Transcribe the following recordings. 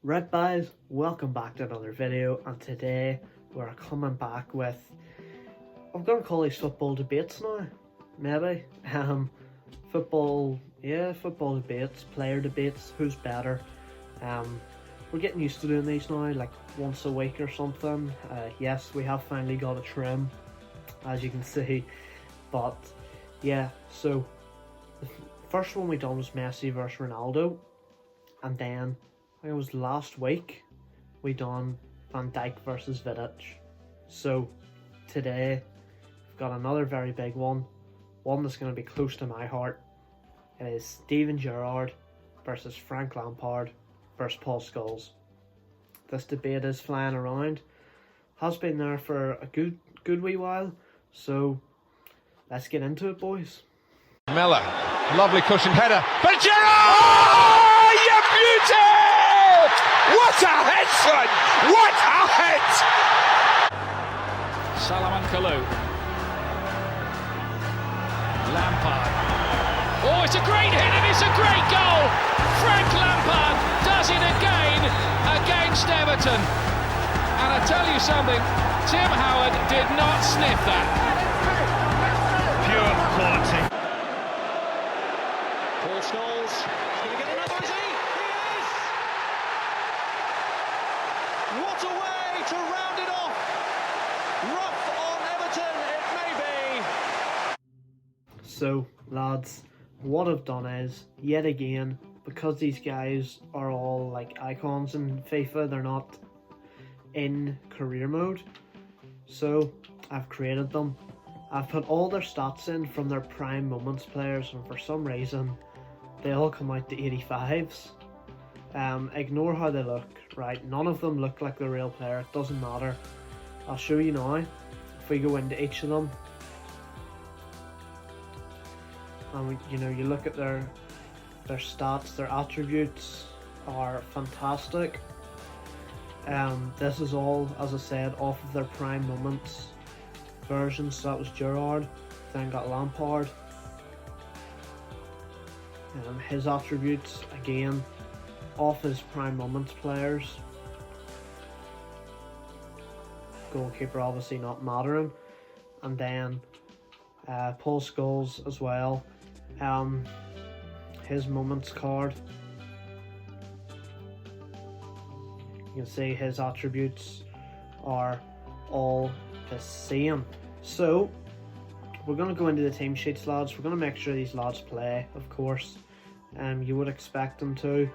Right guys, welcome back to another video, and today we're coming back with, I'm going to call these football debates now, maybe. Football debates, player debates, who's better. We're getting used to doing these now, like once a week or something. Yes, we have finally got a trim, as you can see, but yeah, so the first one we done was Messi versus Ronaldo, and then it was last week we done Van Dijk versus Vidic. So today we've got another very big one that's going to be close to my heart. It is Steven Gerrard versus Frank Lampard versus Paul Scholes. This debate is flying around, has been there for a good wee while, so let's get into it, boys. Miller, lovely cushioned header, but Gerrard! Oh, you beauty! What a head, son! What a head! Salomon Kalou. Lampard. Oh, it's a great hit and it's a great goal! Frank Lampard does it again against Everton. And I tell you something, Tim Howard did not sniff that. Pure quality. Paul Scholes, going to get another, is he? He is! What a way to round it off! Rough on Everton, it may be! So lads, what I've done is, yet again, because these guys are all like icons in FIFA, they're not in career mode, so I've created them. I've put all their stats in from their prime moments players, and for some reason they all come out to 85s. Ignore how they look, right? None of them look like the real player, it doesn't matter. I'll show you now. If we go into each of them, and you look at their stats, their attributes are fantastic. This is all, as I said, off of their prime moments versions. So that was Gerrard, then got Lampard. His attributes, again, off his prime moments players. Goalkeeper obviously not mattering. And then Paul Scholes as well. His moments card, you can see his attributes are all the same. So we're going to go into the team sheets, lads. We're going to make sure these lads play, of course. You would expect them to.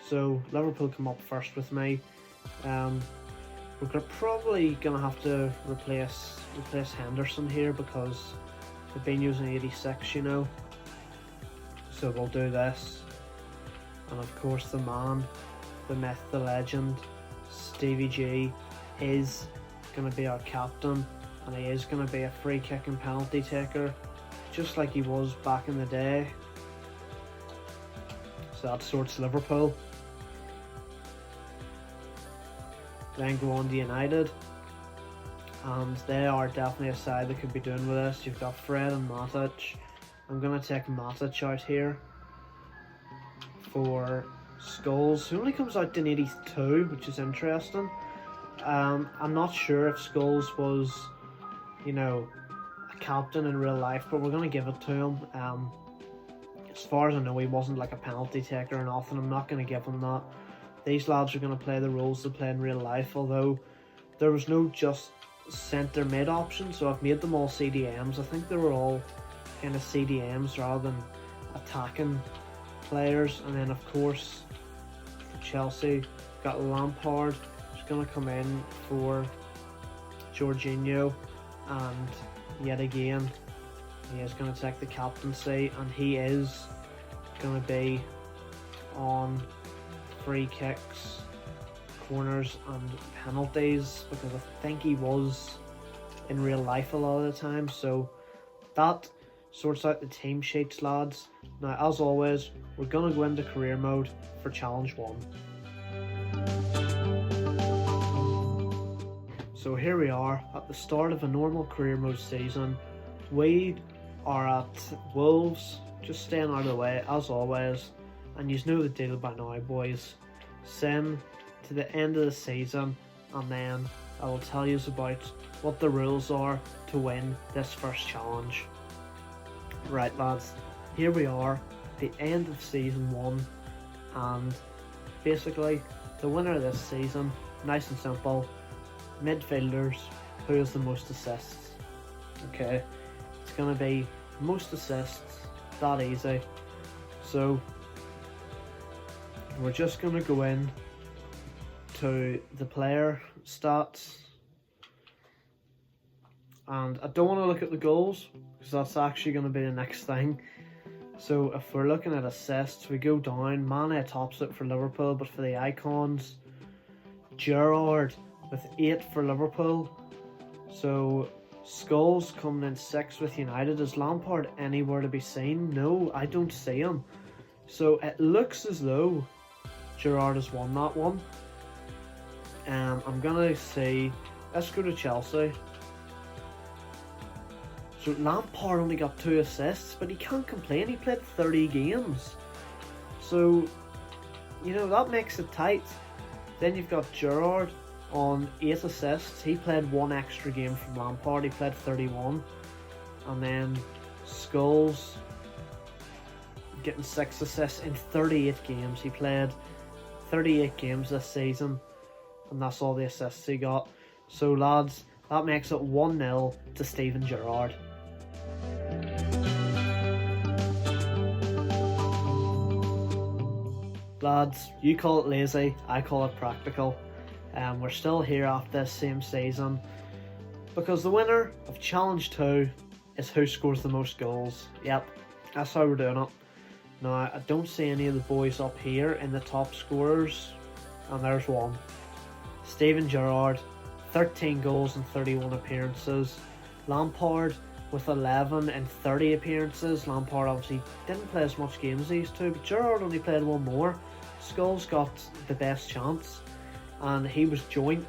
So Liverpool come up first with me. We're probably going to have to replace Henderson here because they've been using 86, you know. So we'll do this. And of course the man, the myth, the legend, Stevie G is going to be our captain, and he is going to be a free kick and penalty taker, just like he was back in the day. So that sorts Liverpool. Then go on to United, and they are definitely a side that could be doing with this. You've got Fred and Matic. I'm going to take Matic out here for Scholes, who only comes out to 82, which is interesting. I'm not sure if Scholes was, a captain in real life, but we're going to give it to him. As far as I know, he wasn't like a penalty taker or nothing. I'm not going to give him that. These lads are going to play the roles they play in real life, although there was no just centre mid option, so I've made them all CDMs. I think they were all kind of CDMs rather than attacking players. And then of course for Chelsea, got Lampard, who's going to come in for Jorginho, and yet again he is going to take the captaincy, and he is going to be on free kicks, corners and penalties, because I think he was in real life a lot of the time. So that sorts out the team sheets, lads. Now, as always, we're going to go into career mode for challenge 1. So here we are at the start of a normal career mode season. We are at Wolves, just staying out of the way as always, and you know the deal by now, boys. Sim, to the end of the season, and then I will tell you about what the rules are to win this first challenge. Right lads, here we are, the end of season 1, and basically the winner of this season, nice and simple, midfielders, who has the most assists. Okay, it's going to be most assists, that easy. So we're just going to go in to the player stats, and I don't want to look at the goals because that's actually going to be the next thing. So if we're looking at assists, we go down. Mane tops it for Liverpool, but for the icons, Gerrard with 8 for Liverpool. So Scholes coming in 6 with United. Is Lampard anywhere to be seen? No, I don't see him. So it looks as though Gerrard has won that one. I'm gonna say, let's go to Chelsea. So Lampard only got 2 assists, but he can't complain, he played 30 games. So, you know, that makes it tight. Then you've got Gerrard on 8 assists. He played 1 extra game from Lampard, he played 31. And then Scholes getting 6 assists in 38 games. He played 38 games this season, and that's all the assists he got. So lads, that makes it 1-0 to Steven Gerrard. Lads, you call it lazy, I call it practical. We're still here after this same season because the winner of Challenge 2 is who scores the most goals. Yep, that's how we're doing it. Now, I don't see any of the boys up here in the top scorers, and there's one. Steven Gerrard, 13 goals and 31 appearances. Lampard with 11 and 30 appearances. Lampard obviously didn't play as much games as these two, but Gerrard only played 1 more. Scholes got the best chance, and he was joint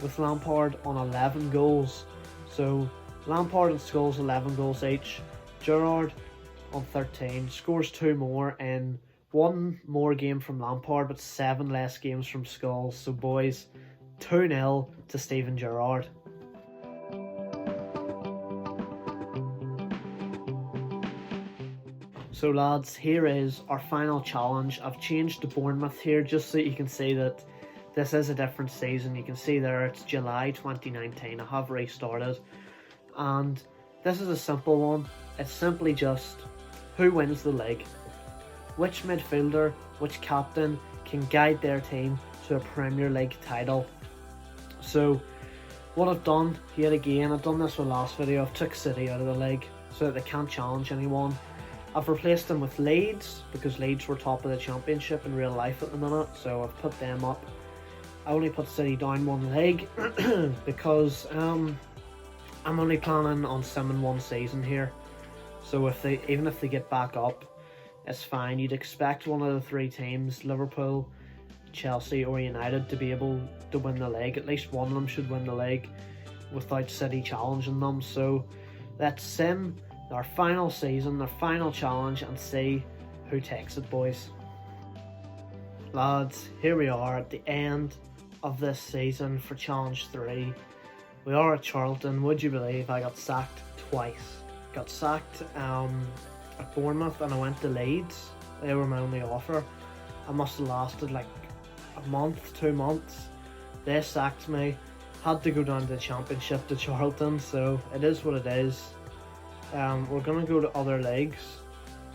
with Lampard on 11 goals. So Lampard and Scholes 11 goals each. Gerrard on 13, scores 2 more in 1 more game from Lampard, but 7 less games from Scholes. So boys, 2-0 to Steven Gerrard. So lads, here is our final challenge. I've changed to Bournemouth here just so you can see that this is a different season. You can see there it's July 2019. I have restarted, and this is a simple one. It's simply just who wins the league. Which midfielder, which captain can guide their team to a Premier League title. So what I've done yet again, I've done this with last video, I've took City out of the league so that they can't challenge anyone. I've replaced them with Leeds because Leeds were top of the Championship in real life at the minute, so I've put them up. I only put City down 1 leg because I'm only planning on simming 1 season here. So even if they get back up, it's fine. You'd expect one of the 3 teams, Liverpool, Chelsea or United, to be able to win the league. At least one of them should win the league without City challenging them. So let's sim their final season, their final challenge, and see who takes it, boys. Lads, here we are at the end of this season for Challenge 3. We are at Charlton. Would you believe I got sacked twice? Got sacked at Bournemouth and I went to Leeds. They were my only offer. I must have lasted like a month, 2 months. They sacked me. Had to go down to the Championship to Charlton, so it is what it is. We're gonna go to other leagues,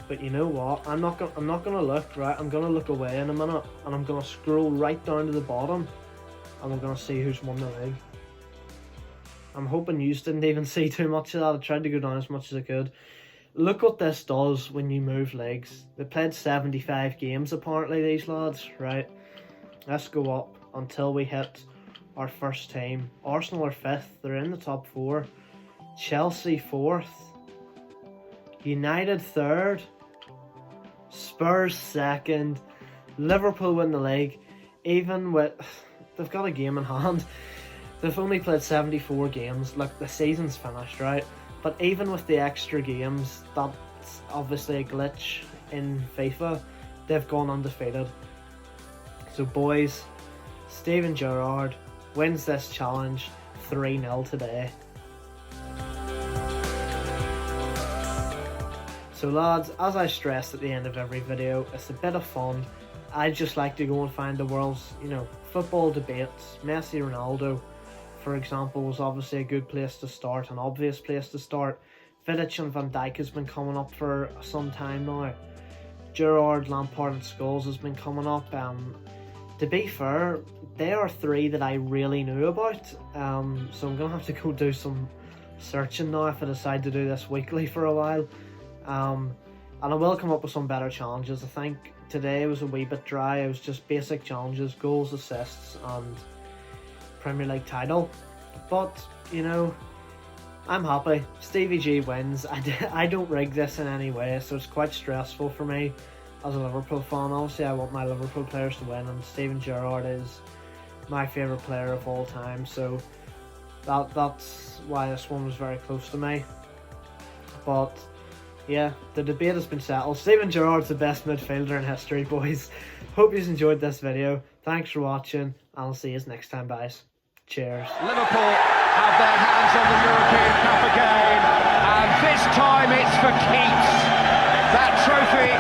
but you know what? I'm not gonna look, right? I'm gonna look away in a minute, and I'm gonna scroll right down to the bottom, and we're gonna see who's won the league. I'm hoping you didn't even see too much of that. I tried to go down as much as I could. Look what this does when you move leagues. They played 75 games apparently, these lads, right? Let's go up until we hit our first team. Arsenal are 5th. They're in the top 4. Chelsea 4th. United 3rd. Spurs 2nd. Liverpool win the league. Even with... They've got a game in hand. They've only played 74 games. Look, the season's finished, right? But even with the extra games, that's obviously a glitch in FIFA. They've gone undefeated. So boys, Steven Gerrard wins this challenge 3-0 today. So lads, as I stress at the end of every video, it's a bit of fun. I just like to go and find the world's, football debates. Messi, Ronaldo, for example, was obviously a good place to start, an obvious place to start. Vidic and Van Dijk has been coming up for some time now. Gerrard, Lampard and Scholes has been coming up. To be fair, they are three that I really knew about. So I'm going to have to go do some searching now if I decide to do this weekly for a while. And I will come up with some better challenges. I think today was a wee bit dry. It was just basic challenges, goals, assists and Premier League title. But, I'm happy. Stevie G wins. I don't rig this in any way, so it's quite stressful for me as a Liverpool fan. Obviously, I want my Liverpool players to win, and Steven Gerrard is my favourite player of all time, so that's why this one was very close to me. But yeah, the debate has been settled. Steven Gerrard's the best midfielder in history, boys. Hope you enjoyed this video. Thanks for watching, and I'll see you next time, guys. Cheers. Liverpool have their hands on the European Cup again, and this time it's for keeps. That trophy